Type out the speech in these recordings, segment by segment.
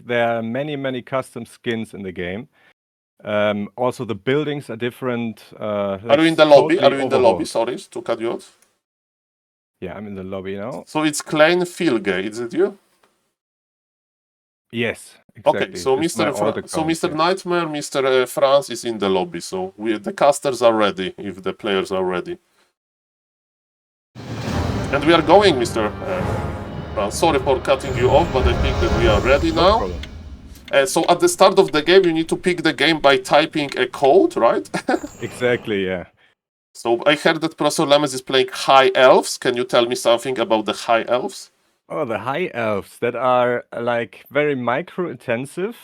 there are many custom skins in the game. Also, the buildings are different. Are you in the lobby? Totally Are you in the lobby? overhauled. Sorry to cut you off. Yeah, I'm in the lobby now. So it's Klein Filge, is it you? Yes, exactly. Okay, so This is my old account, Mr. yeah. Nightmare, Mr. Franz is in the lobby. So the casters are ready if the players are ready. And we are going, Mr. Franz. Sorry for cutting you off, but I think that we are ready No now. problem. So at the start of the game, you need to pick the game by typing a code, right? Exactly, yeah. So I heard that Professor Lemes is playing High Elves. Can you tell me something about the High Elves? Oh, the high elves that are like very micro-intensive,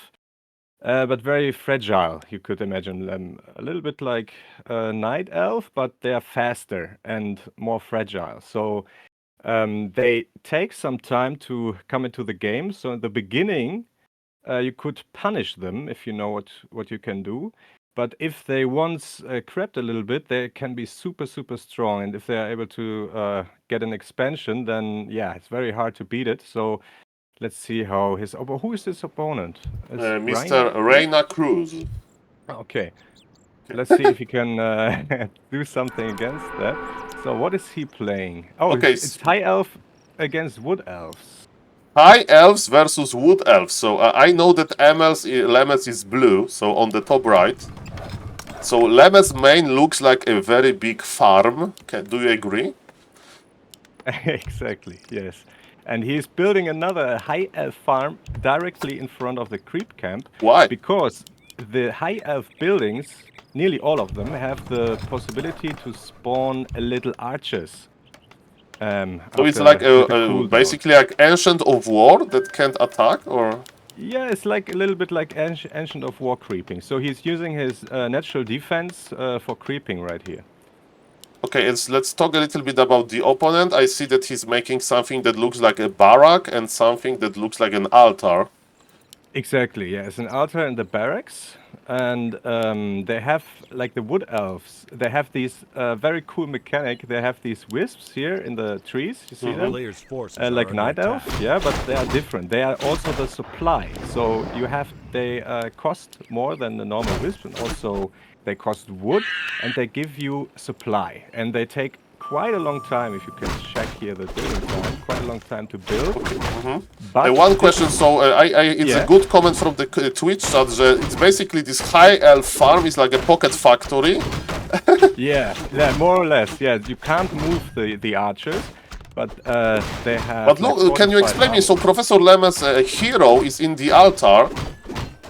but very fragile. You could imagine them a little bit like a night elf, but they are faster and more fragile. So they take some time to come into the game. So in the beginning, you could punish them if you know what you can do. But if they once crept a little bit, they can be super strong. And if they are able to get an expansion, then yeah, it's very hard to beat it. So let's see how who is his opponent? Mr. Reina Cruz. Okay. Let's see if he can do something against that. So what is he playing? Oh, Okay, it's high elf against wood elves. High Elves versus Wood Elves. So I know that Lemes is blue, so on the top right. So Lemes main looks like a very big farm. Do you agree? Exactly, yes. And he's building another high elf farm directly in front of the creep camp. Why? Because the high elf buildings, nearly all of them, have the possibility to spawn little archers. So it's like basically like Ancient of War that can't attack, or? Yeah, it's like a little bit like Ancient of War creeping. So he's using his natural defense for creeping right here. Okay, let's talk a little bit about the opponent. I see that he's making something that looks like a barrack and something that looks like an altar. Exactly, yeah. It's an altar in the barracks, and they have, like the wood elves, they have these very cool mechanic. They have these wisps here in the trees, you see them? Like night elves, yeah, but they are different. They are also the supply, so they cost more than the normal wisp, and also they cost wood, and they give you supply, and they take quite a long time. If you can check here the building time, quite a long time to build. But one question, so it's a good comment from the Twitch chat. It's basically this high elf farm is like a pocket factory. yeah, more or less. Yeah, you can't move the archers, but they have. But look, can you explain me? So Professor Lemes' hero is in the altar,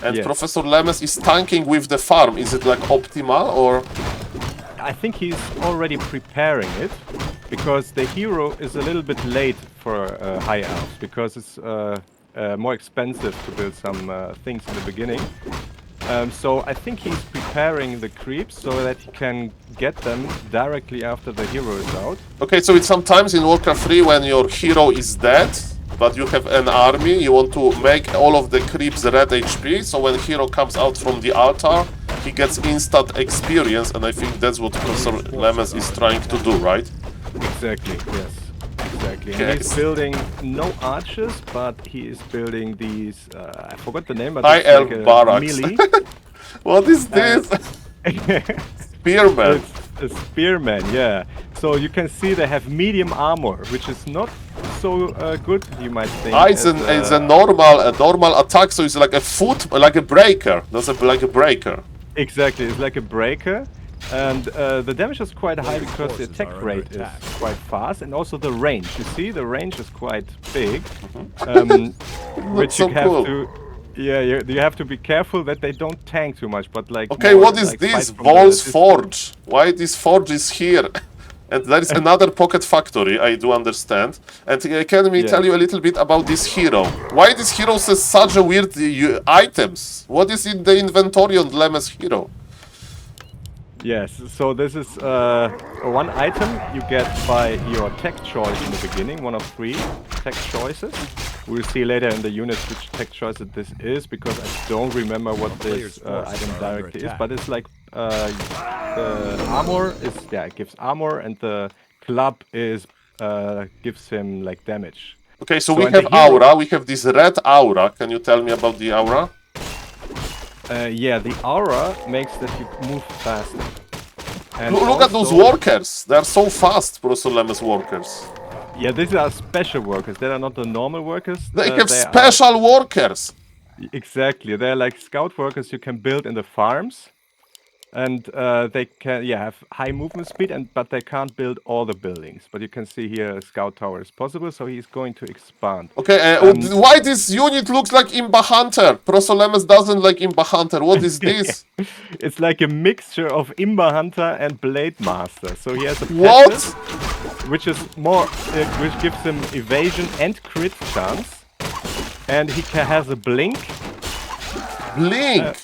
and Professor Lemes is tanking with the farm. Is it like optimal, or? I think he's already preparing it, because the hero is a little bit late for high elves, because it's more expensive to build some things in the beginning. So I think he's preparing the creeps so that he can get them directly after the hero is out. Okay, so it's sometimes in Warcraft 3 when your hero is dead, but you have an army, you want to make all of the creeps red HP, so when hero comes out from the altar, he gets instant experience, and I think that's what Professor Lemes is trying to do, right? Exactly, yes. Exactly. And he's building no archers, but he is building these, I forgot the name, but High elf like barracks. What is this? Spearman. It's a spearman, yeah. So you can see they have medium armor, which is not so good, you might think. It's a normal attack, so it's like like a breaker. That's like a breaker. Exactly, it's like a breaker, and the damage is quite high because the attack rate is quite fast, and also the range. You see, the range is quite big, which you have to. Yeah, you have to be careful that they don't tank too much. But like. Okay, what is this? Vol's Forge. Why this forge is here? And there is another pocket factory, I do understand. And can we tell you a little bit about this hero? Why this hero says such a weird items? What is in the inventory on Lemes' hero? Yes, so this is one item you get by your tech choice in the beginning, one of 3 tech choices. We'll see later in the units which tech choice this is, because I don't remember what this item directly is, but it's like the armor is, it gives armor, and the club is gives him like damage. Okay, so we have aura. We have this red aura. Can you tell me about the aura? Yeah, the aura makes that you move faster. And Look at those workers. They're so fast, Professor Lemes workers. Yeah, these are special workers. They are not the normal workers. They have special workers. Exactly. They're like scout workers you can build in the farms. And they can, have high movement speed, but they can't build all the buildings. But you can see here a scout tower is possible, so he's going to expand. Okay, why this unit looks like Imba Hunter? Professor Lemes doesn't like Imba Hunter. What is this? It's like a mixture of Imba Hunter and Blade Master. So he has a what? Which is more, which gives him evasion and crit chance, and he has a blink. Blink.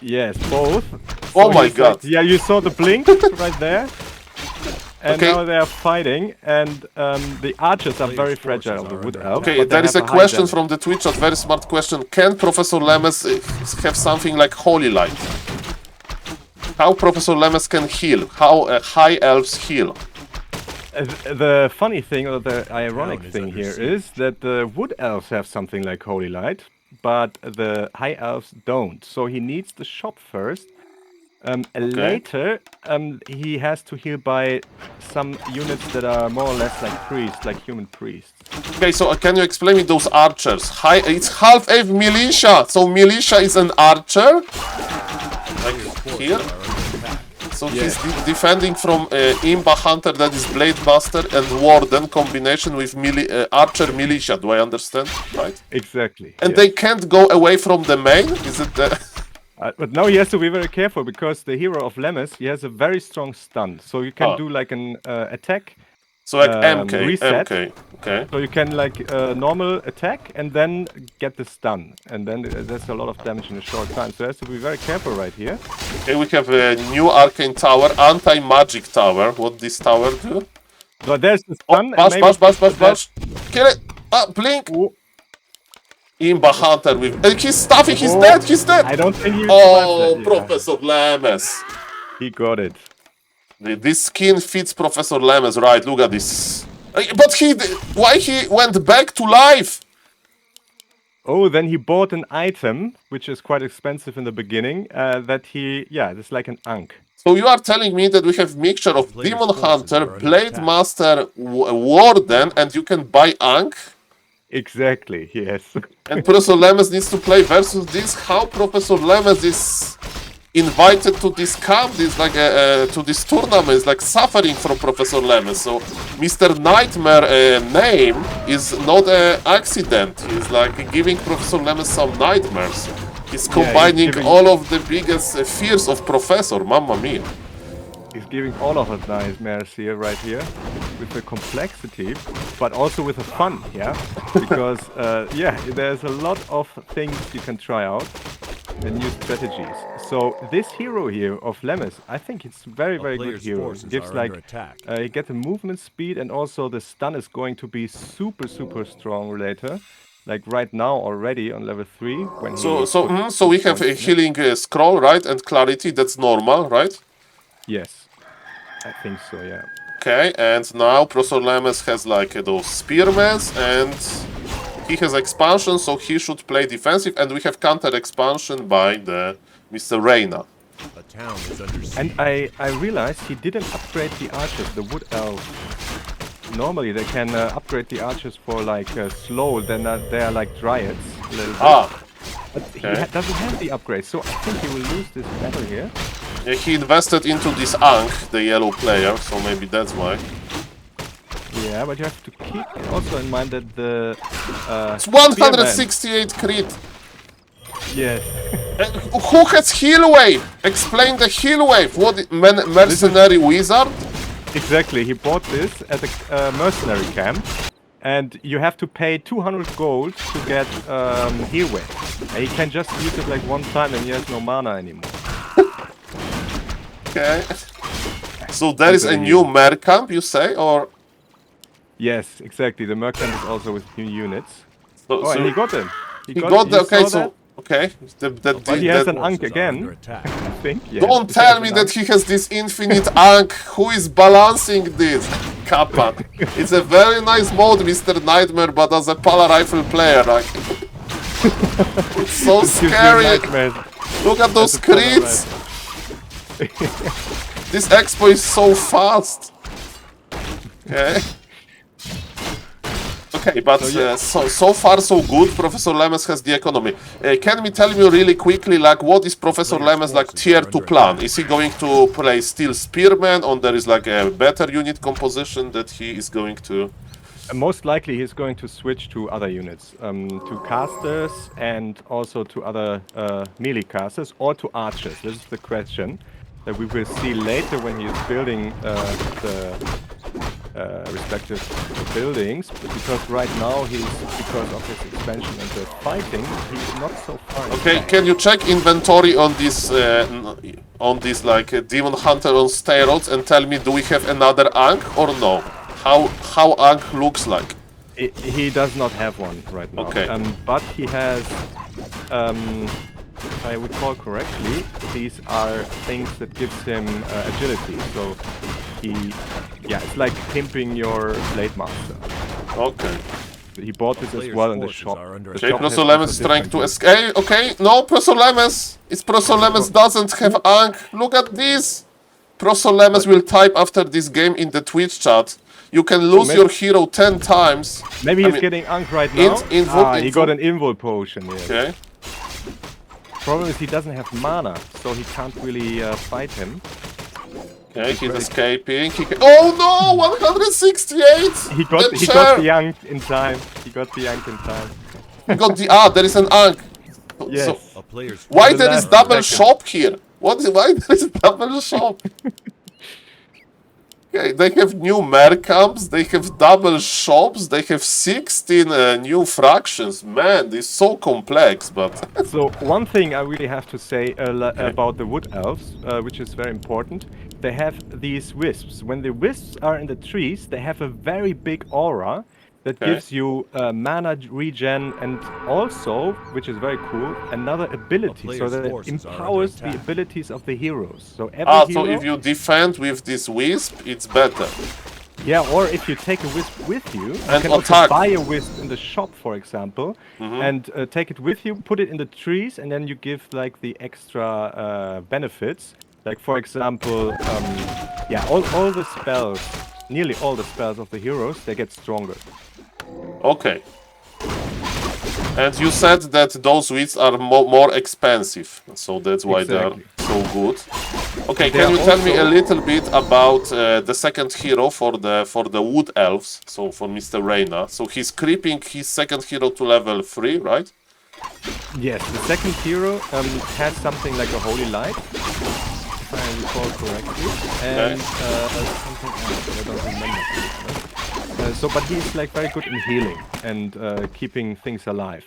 Yes, both. Oh my god. Yeah, you saw the blink right there. And now they are fighting, and the archers are very fragile, the wood elves. Okay, there is a question from the Twitch chat, very smart question. Can Professor Lemes have something like Holy Light? How Professor Lemes can heal? How high elves heal? The funny thing, or the ironic thing here, is that the wood elves have something like Holy Light, but the high elves don't. So he needs the shop first. Later, he has to heal by some units that are more or less like priests, like human priests. Okay, so can you explain me those archers? It's half-elf militia, so militia is an archer? Like here? So he's defending from Imba Hunter, that is Blade Master, and Warden combination with archer militia, do I understand? Right? Exactly. And they can't go away from the main? Is it the... But now he has to be very careful, because the hero of Lemes, he has a very strong stun. So you can do like an attack. So like MK, reset. MK, okay. So you can like normal attack and then get the stun. And then there's a lot of damage in a short time. So he has to be very careful right here. Okay, we have a new arcane tower, anti-magic tower. What this tower do? So there's the stun. Bash. Kill it! Blink! Ooh. Imba Hunter with... he's stuffing, he's dead! I don't think he Professor Lemes! He got it. This skin fits Professor Lemes, right? Look at this. But why he went back to life? Oh, then he bought an item, which is quite expensive in the beginning, that it's like an Ankh. So you are telling me that we have mixture of Demon Hunter, Blade Master, Warden, and you can buy Ankh? Exactly, yes. And Professor Lemes needs to play versus this? How Professor Lemes is invited to this camp, to this tournament, is like suffering from Professor Lemes. So Mr. Nightmare name is not an accident. He's like giving Professor Lemes some nightmares. He's combining all of the biggest fears of Professor, mamma mia. He's giving all of us nightmares here, right here, with the complexity, but also with the fun, because, there's a lot of things you can try out, and new strategies. So this hero here of Lemes, I think it's very, very good hero. It gives like, you get the movement speed, and also the stun is going to be super, super strong later. Like right now already on level 3. When so we have a healing scroll, right, and clarity, that's normal, right? Yes, I think so, yeah. Okay, and now Professor Lemes has like those spearmen, and he has expansion, so he should play defensive, and we have counter expansion by the Mr. Reina. And I realized he didn't upgrade the archers, the wood elf. Normally they can upgrade the archers for like slow, then they are like dryads a little bit. But he doesn't have the upgrade, so I think he will lose this battle here. Yeah, he invested into this Ankh, the yellow player, so maybe that's why. Yeah, but you have to keep also in mind that the... it's 168 crit! Yes. Who has heal wave? Explain the heal wave! What, mercenary wizard? Exactly, he bought this at the mercenary camp. And you have to pay 200 gold to get heal wave. And he can just use it like one time and he has no mana anymore. Okay. So there is a new mer camp, you say, or? Yes, exactly. The mer camp is also with new units. So and he got them. He got them. Okay, so okay. But he has an Ankh again. I think. Yes. Don't tell me that he has this infinite Ankh. Who is balancing this? Kappa. It's a very nice mode, Mr. Nightmare, but as a Pala Rifle player, like... it's so scary! Look at those crits! This expo is so fast! Okay. Okay, but so far so good. Professor Lemes has the economy. Can we tell me really quickly, like, what is Professor Lemes like tier 2 plan? Is he going to play Steel Spearman, or there is like a better unit composition that he is going to? Most likely he's going to switch to other units, to casters and also to other melee casters or to archers. This is the question that we will see later when he is building the respective buildings, because right now because of his expansion and the fighting, he's not so far. Okay, can you check inventory on this like Demon Hunter on steroids and tell me, do we have another Ankh or no? How Ankh looks like? He does not have one right now. Okay. But he has, if I recall correctly, these are things that gives him agility. So it's like pimping your Blade Master. Okay. He bought this as well in the shop. Okay, Professor Lemes is trying to escape. Okay, no, Professor Lemes. Professor Lemes doesn't have Ankh. Look at this. Professor Lemes will type after this game in the Twitch chat. You can lose your hero 10 times. Maybe he's getting Ankh right now. He got an Invul potion. Yes. Okay. Problem is he doesn't have mana, so he can't really fight him. Okay, he's escaping. Oh no! 168! He got the Ankh in time. He got the Ankh in time. He got there is an Ankh. Yes. So, why there is double shop here? Why there is a double shop? Okay, they have new mercamps, they have double shops, they have 16 new fractions. Man, this is so complex, but... So, one thing I really have to say about the Wood Elves, which is very important, they have these wisps. When the wisps are in the trees, they have a very big aura that gives you mana regen and also, which is very cool, another ability, so that it empowers the abilities of the heroes. So so if you defend with this wisp, it's better. Yeah, or if you take a wisp with you, and you can also buy a wisp in the shop, for example, and take it with you, put it in the trees, and then you give like the extra benefits. Like, for example, all the spells, nearly all the spells of the heroes, they get stronger. Okay. And you said that those wisps are more expensive, so that's why they are so good. Okay, can you tell me a little bit about the second hero for the Wood Elves, so for Mr. Reyna? So he's creeping his second hero to level 3, right? Yes, the second hero has something like a Holy Light, if I recall correctly, and something else, I don't remember. But he's like very good in healing and keeping things alive.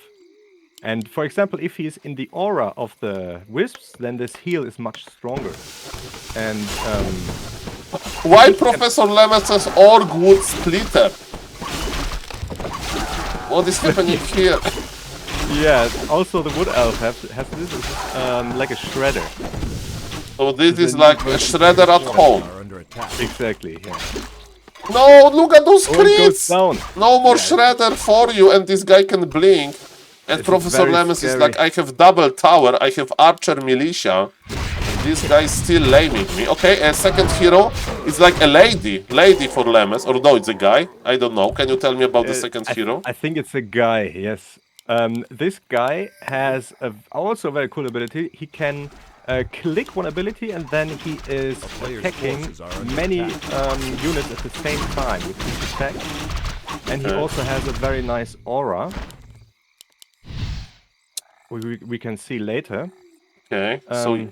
And for example, if he's in the aura of the wisps, then this heal is much stronger. And why Professor Lemes says Org Wood Splitter? What is happening here? Yeah, also the Wood Elf has this like a shredder. So this is like a shredder at home. Exactly, yeah. No, look at those crits! Down. No more shredder for you, and this guy can blink. And Professor Lemes is like, I have double tower, I have archer militia. This guy is still laming me. Okay, a second hero is like a lady for Lemes, or no, it's a guy. I don't know. Can you tell me about the second hero? I think it's a guy. Yes. This guy has also a very cool ability. He can click one ability and then he is attacking many units at the same time with each attack. And he also has a very nice aura. We can see later. Okay,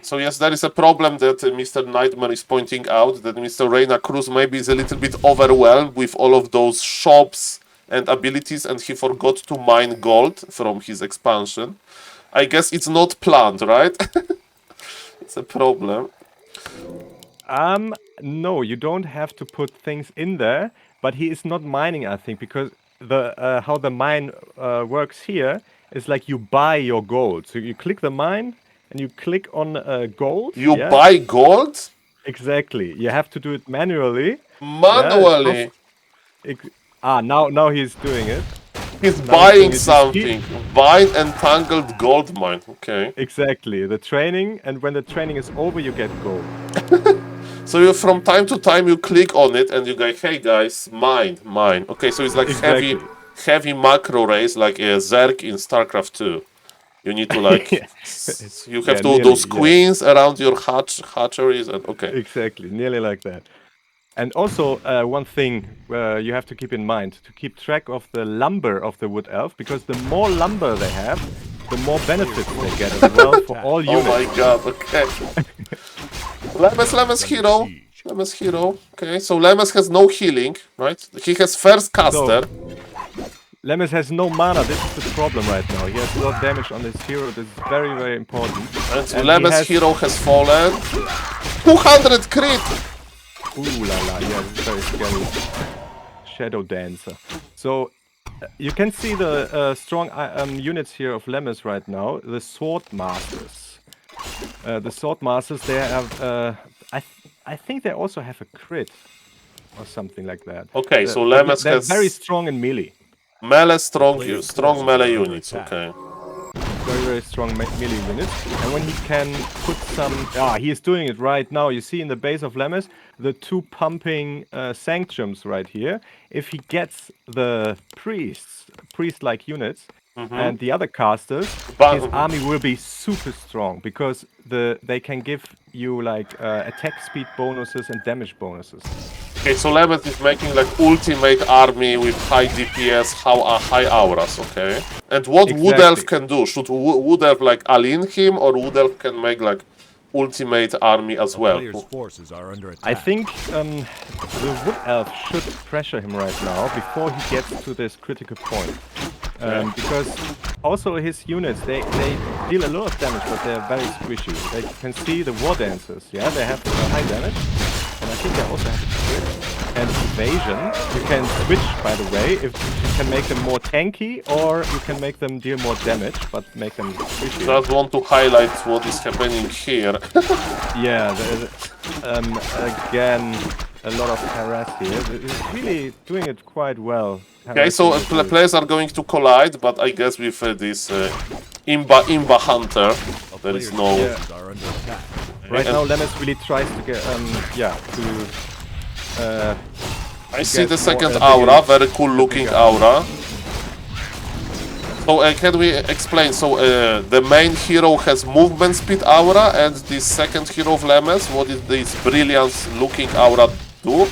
so yes, there is a problem that Mr. Nightmare is pointing out, that Mr. Reyna Cruz maybe is a little bit overwhelmed with all of those shops and abilities, and he forgot to mine gold from his expansion. I guess it's not planned, right? It's a problem. No, you don't have to put things in there, but he is not mining, I think, because the how the mine works here is like you buy your gold. So you click the mine and you click on gold. You buy gold? Exactly. You have to do it manually. Yeah, it Manually. costs. Now he's doing it. He's Now he's doing buying it. You see? something. Vine entangled gold mine. Okay. Exactly. The training, and when the training is over, you get gold. So you from time to time you click on it and you go, hey guys, mine. Okay, so it's like Exactly. heavy macro race like a Zerg in StarCraft 2. You need to like, you have Yeah, to do nearly. those Yeah, queens around your hatcheries and okay. exactly. Nearly like that. And also, one thing you have to keep in mind to keep track of the lumber of the wood elf, because the more lumber they have, the more benefits they get as well for all Oh units. my god, okay. Lemes hero. Lemes hero. Okay, so Lemes has no healing, right? He has first caster. Lemes has no mana. This is the problem right now. He has a lot of damage on his hero. This is very, very important. And And Lemes hero has fallen. 200 crit! Ooh la la, yeah, this is very scary. Shadow Dancer. So you can see the strong units here of Lemes right now. The Sword Masters. The Sword Masters, they have. I think they also have a crit or something like that. Okay, so But Lemes they're has very strong in melee. melee strong melee units. Okay. Very, very strong melee units. And when he can put some... he is doing it right now. You see in the base of Lemes, the two pumping sanctums right here. If he gets the priest-like units, and the other casters, his army will be super strong, because they can give you like attack speed bonuses and damage bonuses. Okay, so Lemes is making like ultimate army with high DPS, high auras, okay? And what Wood Elf can do? Should Wood Elf like align him, or Wood Elf can make like ultimate army as well? I think the Wood Elf should pressure him right now before he gets to this critical point. Because also his units, they deal a lot of damage, but they're very squishy. They can see the War Dancers, yeah? They have high damage. And I think they also have a crit and evasion. You can switch, by the way, if you can make them more tanky, or you can make them deal more damage, but make them squishy. Just want to highlight what is happening here. Yeah, again, a lot of harass here. He's really doing it quite well. Okay, so players are going to collide, but I guess with this Imba Hunter, there is no... Yeah. Right now, Lemes really tries to get, I see the second aura, very cool looking aura. So can we explain? So the main hero has movement speed aura, and the second hero of Lemes, what is this brilliance looking aura do?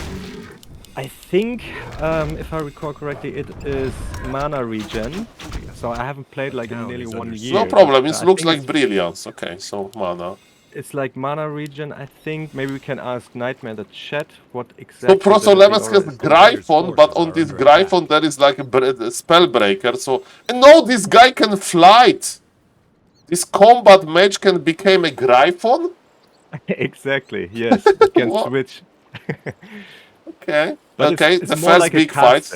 I think, if I recall correctly, it is mana regen. So I haven't played like in nearly 1 year. No problem, it looks like brilliance. Okay, so mana. It's like mana regen, I think. Maybe we can ask Nightmare in the chat what exactly. So Proto Lemes has Gryphon, but on this Gryphon there is like a spellbreaker. So no, this guy can flight. This combat mage can become a Gryphon. Exactly. Yes, you can switch. Okay. But okay, it's the first like big fight.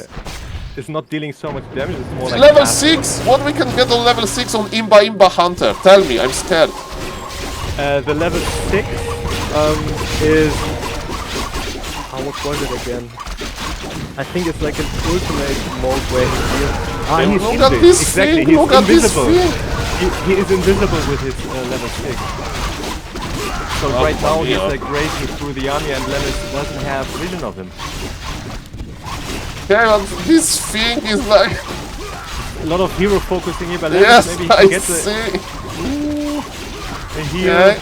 It's not dealing so much damage. It's more like level 6. What we can get on level 6 on Imba Hunter? Tell me, I'm scared. The level 6 is... what was it again? I think it's like an ultimate mode where he deals... look at this exactly, thing! Look at this thing! He is invisible with his level 6. So right now he's like racing through the army, and Lemes doesn't have vision of him. Yeah, this thing is like... A lot of hero focusing here, but Lemes yes, maybe he can get Okay.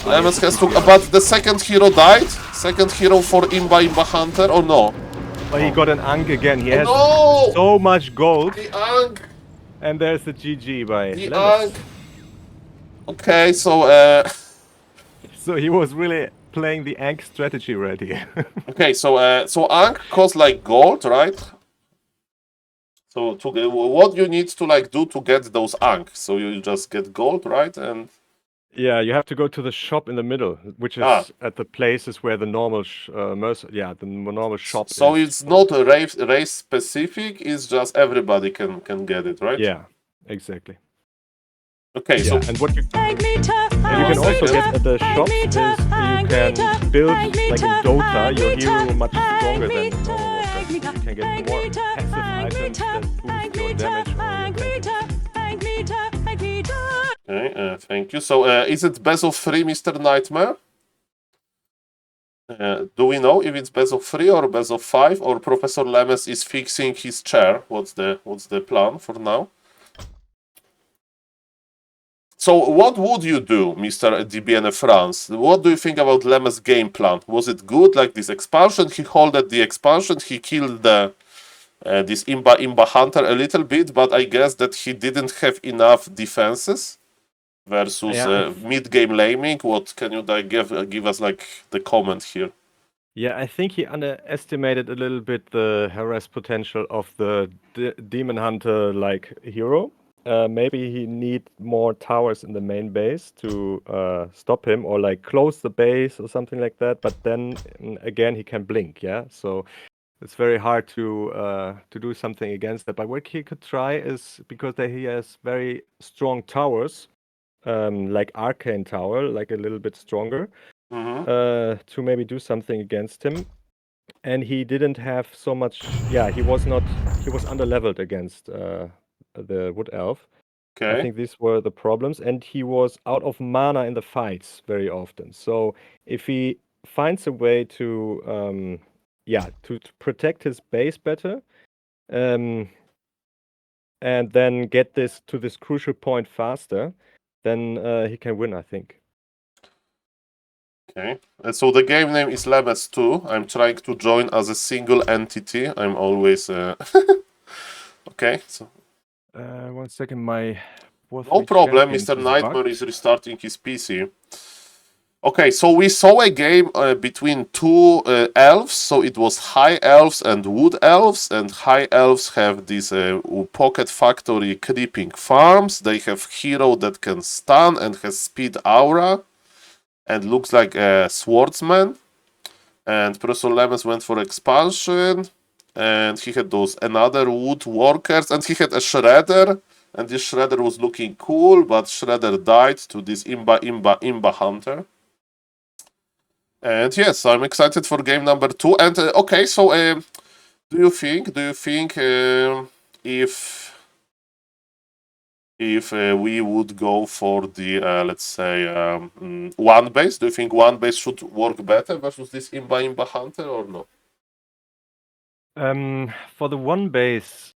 Lemes has to... But the second hero died? Second hero for Imba Hunter, or no? Well, he got an Ankh again. He has so much gold. The Ankh! And there's the GG by the Lemes. Ankh! Okay, so... So he was really playing the Ankh strategy right here. Okay, so Ankh costs like gold, right? So what you need to like do to get those Ankh? So you just get gold, right? And yeah, you have to go to the shop in the middle, which is at the places where the normal the normal shop is. So it's not a race specific, it's just everybody can get it, right? Yeah, exactly. Okay, so and what you can also get at the shops is you can build, like in Dota, your hero much stronger than normal Warcraft. You can get more passive items that boost your damage or your okay, thank you. So is it best of 3, Mr. Nightmare? Do we know if it's best of 3 or best of 5, or Professor Lemes is fixing his chair? What's the plan for now? So what would you do, Mr. DieBieneFranz? What do you think about Lemes' game plan? Was it good, like this expansion? He holded the expansion, he killed the this Imba Hunter a little bit, but I guess that he didn't have enough defenses versus mid-game laming. What can you give us like the comment here? Yeah, I think he underestimated a little bit the harass potential of the Demon Hunter like hero. Maybe he need more towers in the main base to stop him, or like close the base or something like that. But then again, he can blink. Yeah, so it's very hard to do something against that. But what he could try is, because he has very strong towers, like Arcane Tower, like a little bit stronger, to maybe do something against him. And he didn't have so much. Yeah, he was underleveled against the Wood Elf. Okay. I think these were the problems, and he was out of mana in the fights very often. So if he finds a way to to protect his base better, and then get this to this crucial point faster, then he can win, I think. Okay, and so the game name is Lemes 2. I'm trying to join as a single entity. I'm always okay. So 1 second, my no problem. Mr. Nightmare is restarting his PC. Okay, so we saw a game between two elves. So it was High Elves and Wood Elves, and High Elves have this Pocket Factory creeping farms. They have hero that can stun and has speed aura and looks like a swordsman. And Professor Lemes went for expansion, and he had those another wood workers, and he had a shredder, and this shredder was looking cool, but shredder died to this Imba Hunter. And yes, I'm excited for game number 2. And okay, so do you think if we would go for the let's say one base, do you think one base should work better versus this Imba Hunter or no? For the one base,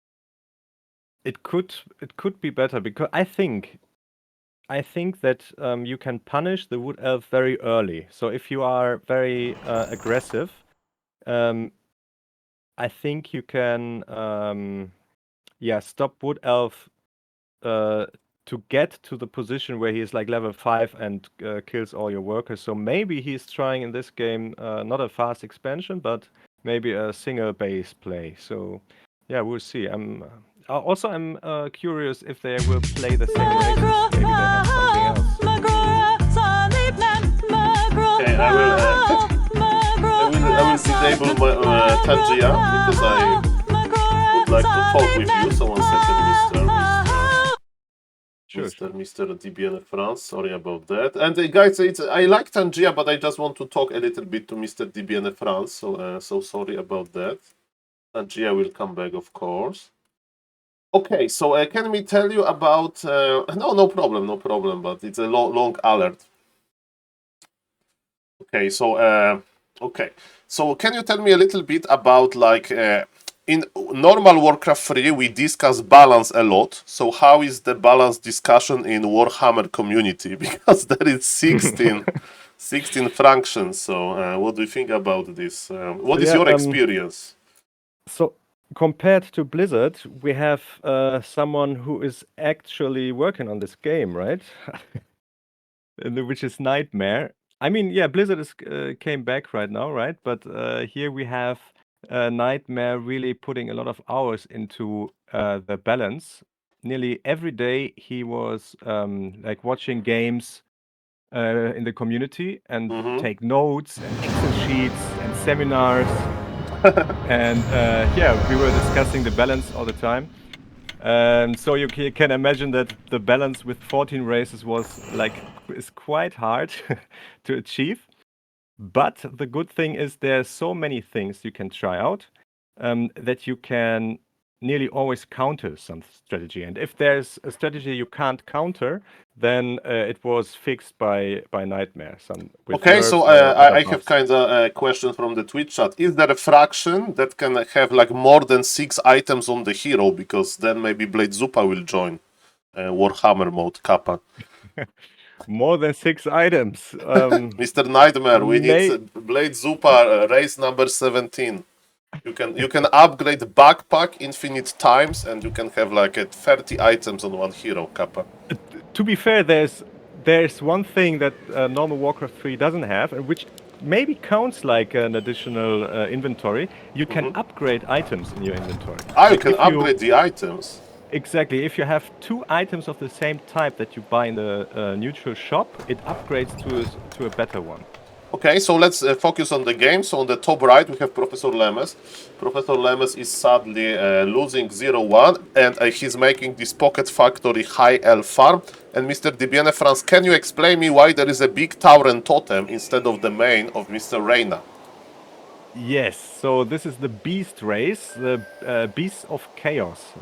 it could be better, because I think that you can punish the Wood Elf very early. So if you are very aggressive, I think you can stop Wood Elf to get to the position where he is like level 5 and kills all your workers. So maybe he's trying in this game not a fast expansion, but maybe a single base play. So yeah, we'll see. I'm curious if they will play the same races. Maybe they have something else. Okay, I will disable Tangia because I would like to talk with you. So 1 second, Mr. DieBieneFranz, sorry about that. And guys, I like Tangia, but I just want to talk a little bit to Mr. DieBieneFranz. So sorry about that. Tangia will come back, of course. Okay, so can we tell you about? No problem. But it's a long alert. Okay, so can you tell me a little bit about like? In normal Warcraft 3, we discuss balance a lot. So how is the balance discussion in Warhammer community? Because there is 16 functions. So what do you think about this? What is your experience? So compared to Blizzard, we have someone who is actually working on this game, right? Which is Nightmare. I mean, yeah, Blizzard came back right now, right? But here we have Nightmare really putting a lot of hours into the balance. Nearly every day he was like watching games in the community and take notes and Excel sheets and seminars. And we were discussing the balance all the time. So you can imagine that the balance with 14 races is quite hard to achieve. But the good thing is there's so many things you can try out that you can nearly always counter some strategy. And if there's a strategy you can't counter, then it was fixed by Nightmare. Okay, so I have kind of a question from the Twitch chat. Is there a fraction that can have like more than 6 items on the hero? Because then maybe Blade Zupa will join Warhammer mode Kappa. More than 6 items. Mr. Nightmare, we need Blade Zupa race number 17. You can upgrade backpack infinite times, and you can have like 30 items on one hero, Kappa. To be fair, there's one thing that normal Warcraft 3 doesn't have, and which maybe counts like an additional inventory. You can upgrade items in your inventory. You can upgrade the items. Exactly. If you have 2 items of the same type that you buy in the neutral shop, it upgrades to a better one. Okay, so let's focus on the game. So on the top right, we have Professor Lemes. Professor Lemes is sadly losing 0-1, and he's making this Pocket Factory High Elf farm. And Mr. DieBieneFranz, can you explain me why there is a big Tauren totem instead of the main of Mr. Reina? Yes, so this is the Beast race, the Beasts of Chaos,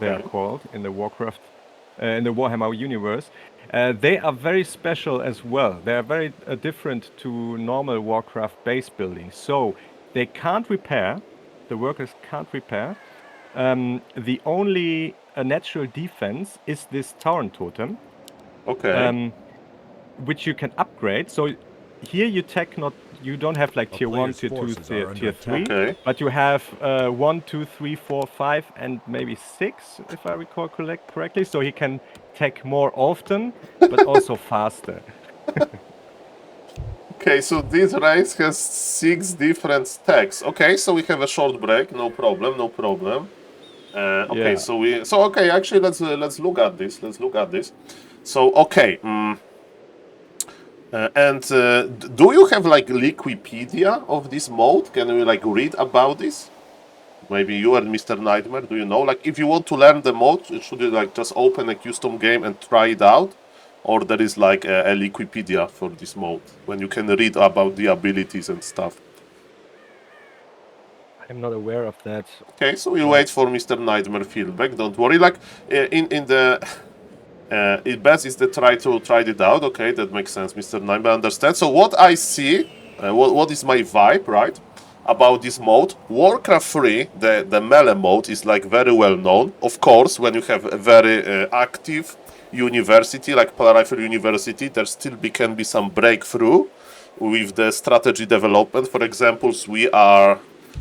they are called in the Warcraft, in the Warhammer universe. They are very special as well. They are very different to normal Warcraft base building. So they can't repair, the workers can't repair. The only natural defense is this Tauren totem, which you can upgrade. So here you don't have like tier 1, tier 2, tier 3, but you have 1, 2, 3, 4, 5, and maybe 6, if I recall correctly. So he can attack more often, but also faster. Okay, so this race has 6 different stacks. Okay, so we have a short break. No problem, no problem. Okay, yeah. Actually, let's look at this. So okay. Do you have like Wikipedia of this mode? Can you like read about this? Maybe you and Mr. Nightmare, do you know? Like if you want to learn the mode, should you like just open a custom game and try it out? Or there is like a Wikipedia for this mode when you can read about the abilities and stuff? I'm not aware of that. Okay, so we'll wait for Mr. Nightmare feedback. Don't worry. Like in the it best is to try it out. Okay, that makes sense. Mr. Nightmare understands. So what I see, what is my vibe, right, about this mode? Warcraft 3, the melee mode is like very well known. Of course, when you have a very active university like Polar Rifle University, there still can be some breakthrough with the strategy development. For example, we are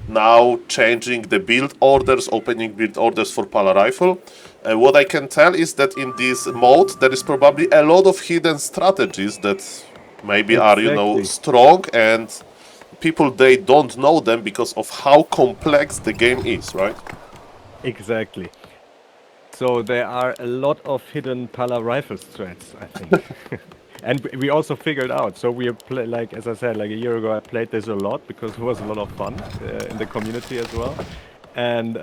now changing the build orders, opening build orders for Polar Rifle. What I can tell is that in this mode there is probably a lot of hidden strategies that maybe are, you know, strong, and people, they don't know them because of how complex the game is, right? Exactly. So there are a lot of hidden Polar Rifle strats, I think. And we also figured out. So we like, as I said, like a year ago, I played this a lot because it was a lot of fun in the community as well. And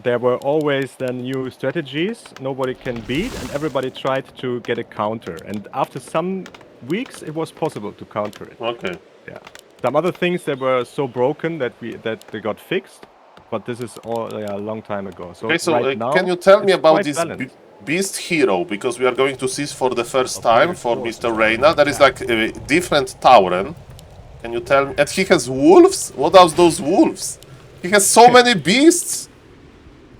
there were always then new strategies nobody can beat, and everybody tried to get a counter. And after some weeks, it was possible to counter it. Okay. Yeah. Some other things that were so broken that they got fixed, but this is all a long time ago. So, okay, so right now, can you tell me about this Beast hero? Because we are going to see for the first time for Mr. Reina. There is like a different Tauren. Can you tell me? And he has wolves? What are those wolves? He has so many beasts.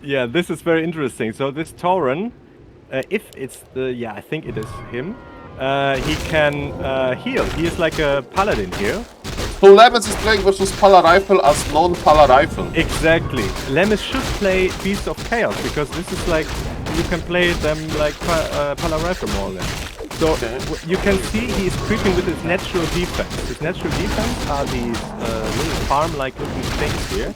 Yeah, this is very interesting. So this Tauren, if it's I think it is him. He can heal. He is like a paladin here. So Lemes is playing versus Polar Rifle as non-Polar Rifle. Exactly. Lemes should play Beasts of Chaos because this is like you can play them like Polar Rifle more or less. So you can see he is creeping with his natural defense. His natural defense are these little farm-like looking things here,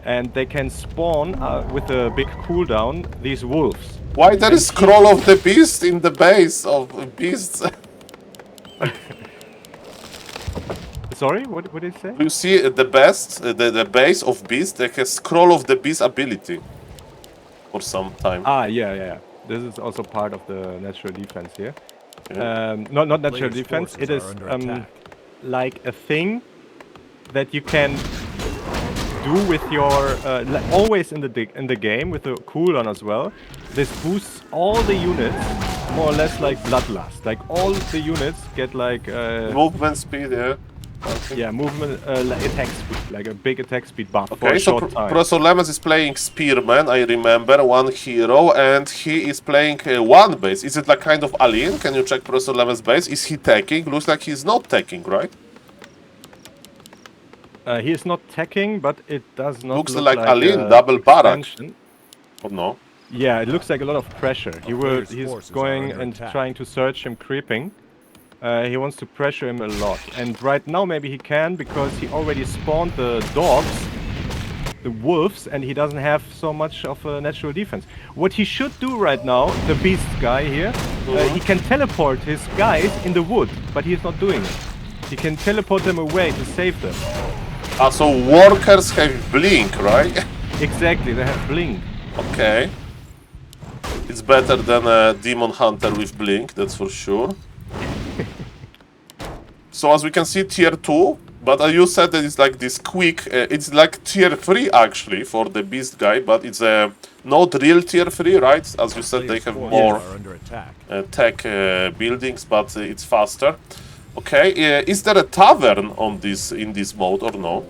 and they can spawn with a big cooldown these wolves. Why there is scroll of the beast in the base of beasts? Sorry, what did you say? You see the base of beast that has scroll of the beast ability. for some time. Ah, yeah. This is also part of the natural defense here. Okay. Not natural defense. It is like a thing that you can do with your always in the game with the cooldown as well. This boosts all the units more or less like bloodlust. Like all the units get like movement speed, yeah. Okay. Yeah, movement, attack speed, like a big attack speed buff for Okay, a so short time. Professor Lemes is playing Spearman, I remember, one hero, and he is playing one base. Is it like kind of alien? Can you check Professor Lemes' base? Is he teching? Looks like he's not teching, right? He is not teching, but it does not Looks look like alien, double expansion. Or no? Yeah, it looks like a lot of pressure. He's going and trying to search him creeping. He wants to pressure him a lot. And right now maybe he can because he already spawned the dogs, the wolves, and he doesn't have so much of a natural defense. What he should do right now, the beast guy here, he can teleport his guys in the wood, but he's not doing it. He can teleport them away to save them. Ah, so workers have blink, right? Exactly, they have blink. Okay. It's better than a demon hunter with blink, that's for sure. So as we can see, tier 2, but you said that it's like this quick, it's like tier 3 actually for the beast guy, but it's not real tier 3, right? As you said, they have more tech buildings, but it's faster. Okay, is there a tavern on in this mode or no?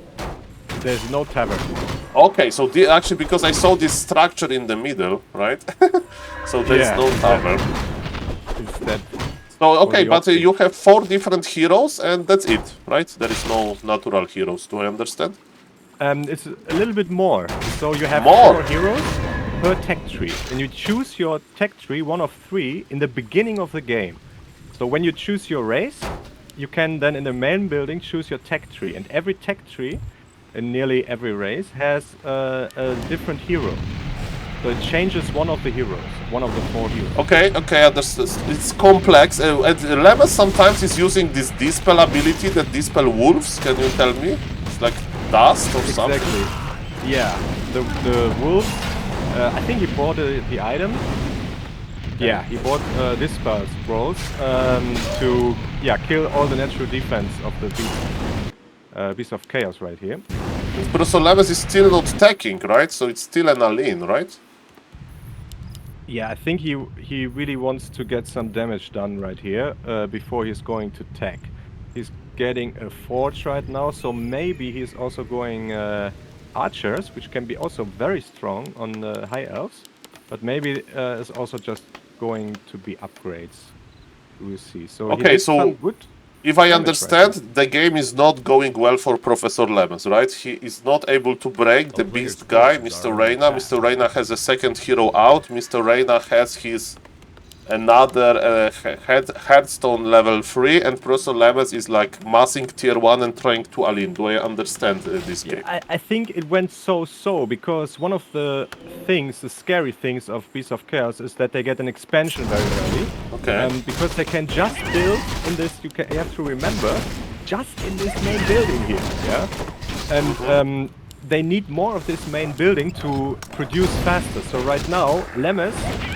There's no tavern. Okay, so actually because I saw this structure in the middle, right? So there's no tavern. Instead. So, okay, but you have 4 different heroes and that's it, right? There is no natural heroes, do I understand? It's a little bit more. So you have 4 heroes per tech tree. And you choose your tech tree, one of 3, in the beginning of the game. So when you choose your race, you can then in the main building choose your tech tree. And every tech tree, in nearly every race, has a different hero. So it changes one of the heroes, one of the 4 heroes. Okay, understood. It's complex. And Lemes sometimes is using this dispel ability that dispel wolves. Can you tell me? It's like dust or something. Exactly. Yeah, the wolves. I think he bought the item. Yeah, he bought dispel scrolls to kill all the natural defense of the beast of chaos right here. Professor Lemes is still not teching, right? So it's still an alien, right? Yeah, I think he really wants to get some damage done right here before he's going to tech. He's getting a forge right now, so maybe he's also going archers, which can be also very strong on high elves. But maybe it's also just going to be upgrades. We'll see. So okay, so good if I understand, the game is not going well for Professor Lemes, right? He is not able to break the beast guy, Mr. Reyna. Mr. Reyna has a second hero out. Mr. Reyna has his another headstone level 3, and Professor Lemes is like massing tier 1 and trying to alien. Do I understand this game? I think it went so because one of the things, the scary things of Beasts of Chaos is that they get an expansion very early. Okay. Because they can just build in this, you have to remember, just in this main building here, yeah? And they need more of this main building to produce faster. So right now, Lemes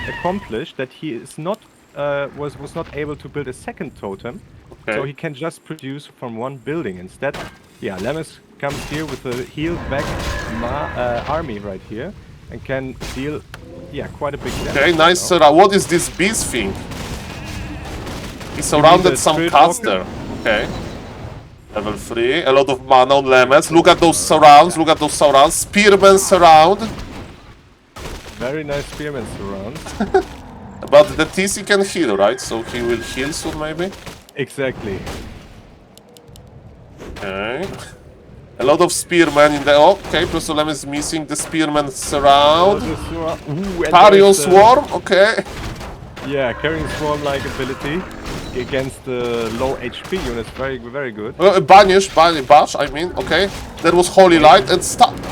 accomplished that he is not was not able to build a second totem, so he can just produce from one building instead. Yeah, Lemes comes here with a healed back army right here and can deal quite a big damage. Okay, nice. Sir. What is this beast thing? He surrounded some caster. Okay. Level 3, a lot of mana on Lemes. Look at those surrounds, look at those surrounds. Spearman surround. Very nice spearman surround. But the TC can heal, right? So he will heal soon, maybe? Exactly. Okay. A lot of spearmen in the... Okay, Professor Lemes is missing the spearman surround. Carrion Swarm, okay. Yeah, Carrion Swarm-like ability against the low HP units, very good. Bash, I mean, okay. That was Holy Light and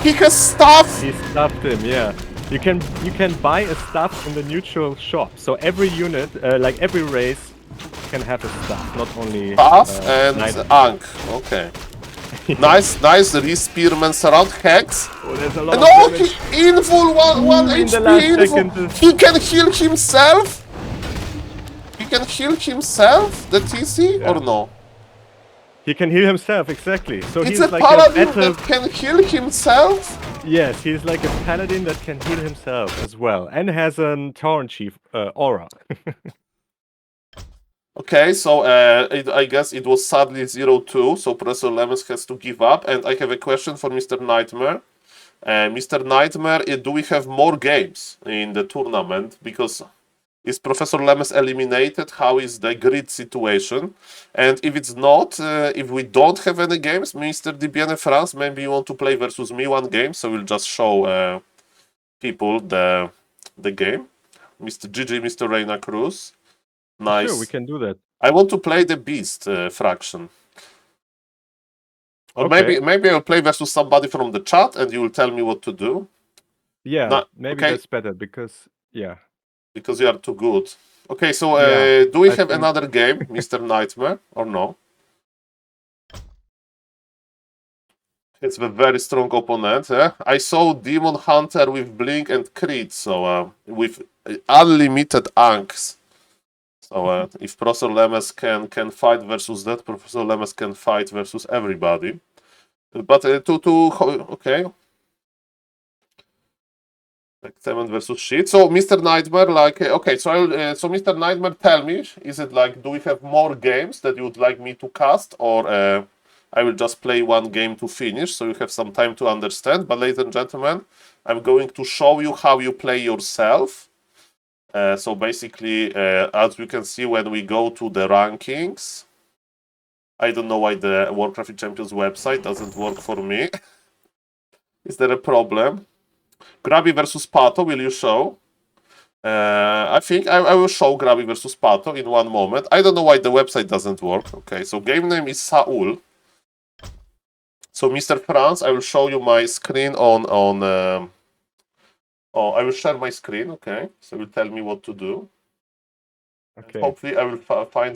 he has stuff! He stuffed him, yeah. You can buy a stuff in the neutral shop. So every unit, like every race, can have a stuff, not only Stuff and Ankh, okay. Nice, nice. Re-spearman surround hex. Oh, there's a lot And of oh, damage. Invul, one In the HP last Invul. second. He can heal himself? He can heal himself, the TC, or no? He can heal himself, exactly. So It's he's a like paladin a battle... that can heal himself? Yes, he's like a paladin that can heal himself as well. And has a Tauren Chief aura. Okay, so I guess it was sadly 0-2, so Professor Lemes has to give up. And I have a question for Mr. Nightmare. Mr. Nightmare, do we have more games in the tournament? Because is Professor Lemes eliminated? How is the grid situation? And if it's not, if we don't have any games, Mr. DieBieneFranz, maybe you want to play versus me one game, so we'll just show people the game. Mr. GG, Mr. Reina Cruz. Nice. Sure, we can do that. I want to play the Beast fraction. Or Okay. maybe I'll play versus somebody from the chat and you will tell me what to do. Yeah, maybe okay. that's better because, yeah. Because you are too good. Okay, so do we have another game, Mr. Nightmare, or no? It's a very strong opponent. I saw Demon Hunter with Blink and Crit, so with unlimited anks. So if Professor Lemes can fight versus that, Professor Lemes can fight versus everybody. But okay. Like 7 versus shit. So Mr. Nightmare, like okay, so so Mr. Nightmare, tell me, is it like, do we have more games that you would like me to cast, or I will just play one game to finish, so you have some time to understand. But ladies and gentlemen, I'm going to show you how you play yourself. So basically, as you can see, when we go to the rankings, I don't know why the Warcraft Champions website doesn't work for me. Is there a problem? Grabby versus Pato, will you show? I think I will show Grabby versus Pato in one moment. I don't know why the website doesn't work. Okay, so game name is Saul. So Mr. Franz, I will show you my screen on I will share my screen, okay? So you tell me what to do. Okay. Hopefully I will find